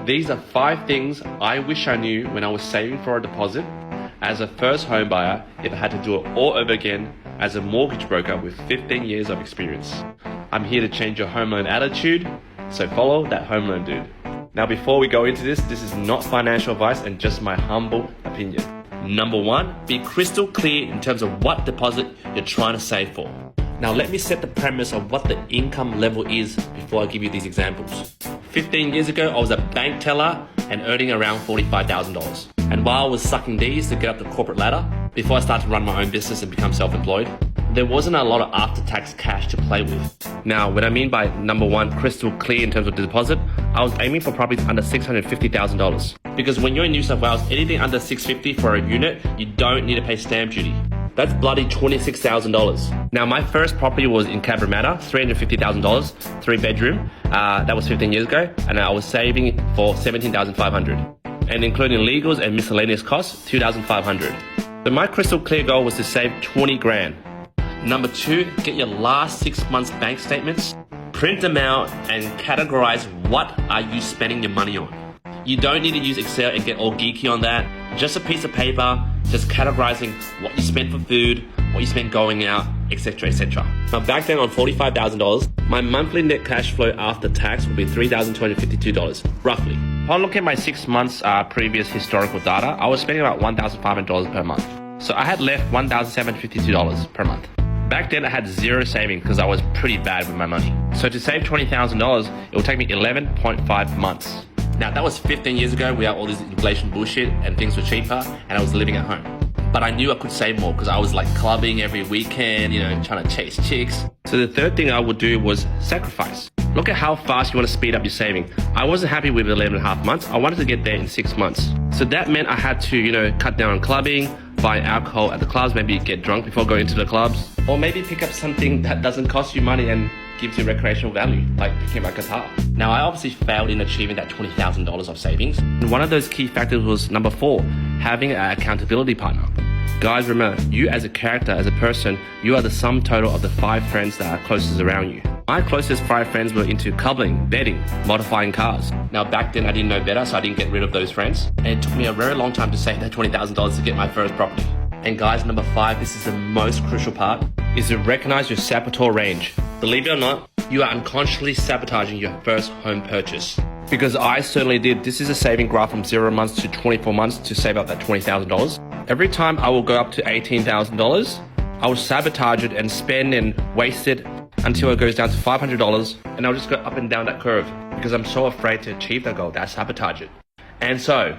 These are 5 things I wish I knew when I was saving for a deposit as a first home buyer if I had to do it all over again as a mortgage broker with 15 years of experience. I'm here to change your home loan attitude, so follow that home loan dude. Now before we go into this is not financial advice and just my humble opinion. Number 1, be crystal clear in terms of what deposit you're trying to save for. Now let me set the premise of what the income level is before I give you these examples. 15 years ago, I was a bank teller and earning around $45,000. And while I was sucking D's to get up the corporate ladder, before I started to run my own business and become self-employed, there wasn't a lot of after-tax cash to play with. Now, what I mean by number 1, crystal clear in terms of the deposit, I was aiming for properties under $650,000. Because when you're in New South Wales, anything under $650,000 for a unit, you don't need to pay stamp duty. That's bloody $26,000. Now, my first property was in Cabramatta, $350,000, 3-bedroom. That was 15 years ago, and I was saving for $17,500. And including legals and miscellaneous costs, $2,500. So my crystal clear goal was to save 20 grand. Number 2, get your last 6 months bank statements, print them out, and categorize what are you spending your money on. You don't need to use Excel and get all geeky on that. Just a piece of paper, just categorizing what you spend for food, what you spend going out, etc, etc. Now back then on $45,000, my monthly net cash flow after tax would be $3,252, roughly. Upon looking at my 6 months previous historical data, I was spending about $1,500 per month. So I had left $1,752 per month. Back then I had zero saving because I was pretty bad with my money. So to save $20,000, it would take me 11.5 months. Now that was 15 years ago without all this inflation bullshit and things were cheaper and I was living at home. But I knew I could save more because I was like clubbing every weekend, trying to chase chicks. So the third thing I would do was sacrifice. Look at how fast you want to speed up your saving. I wasn't happy with 11.5 months. I wanted to get there in 6 months. So that meant I had to, cut down on clubbing, buy alcohol at the clubs, maybe get drunk before going to the clubs, or maybe pick up something that doesn't cost you money and gives you recreational value, like picking up a guitar. Now, I obviously failed in achieving that $20,000 of savings. And one of those key factors was number 4, having an accountability partner. Guys, remember, you as a character, as a person, you are the sum total of the 5 friends that are closest around you. My closest 5 friends were into coupling, betting, modifying cars. Now, back then I didn't know better, so I didn't get rid of those friends. And it took me a very long time to save that $20,000 to get my first property. And guys, number 5, this is the most crucial part, is to recognize your saboteur range. Believe it or not, you are unconsciously sabotaging your first home purchase. Because I certainly did. This is a saving graph from 0 months to 24 months to save up that $20,000. Every time I will go up to $18,000, I will sabotage it and spend and waste it until it goes down to $500, and I'll just go up and down that curve because I'm so afraid to achieve that goal that I sabotage it. And so,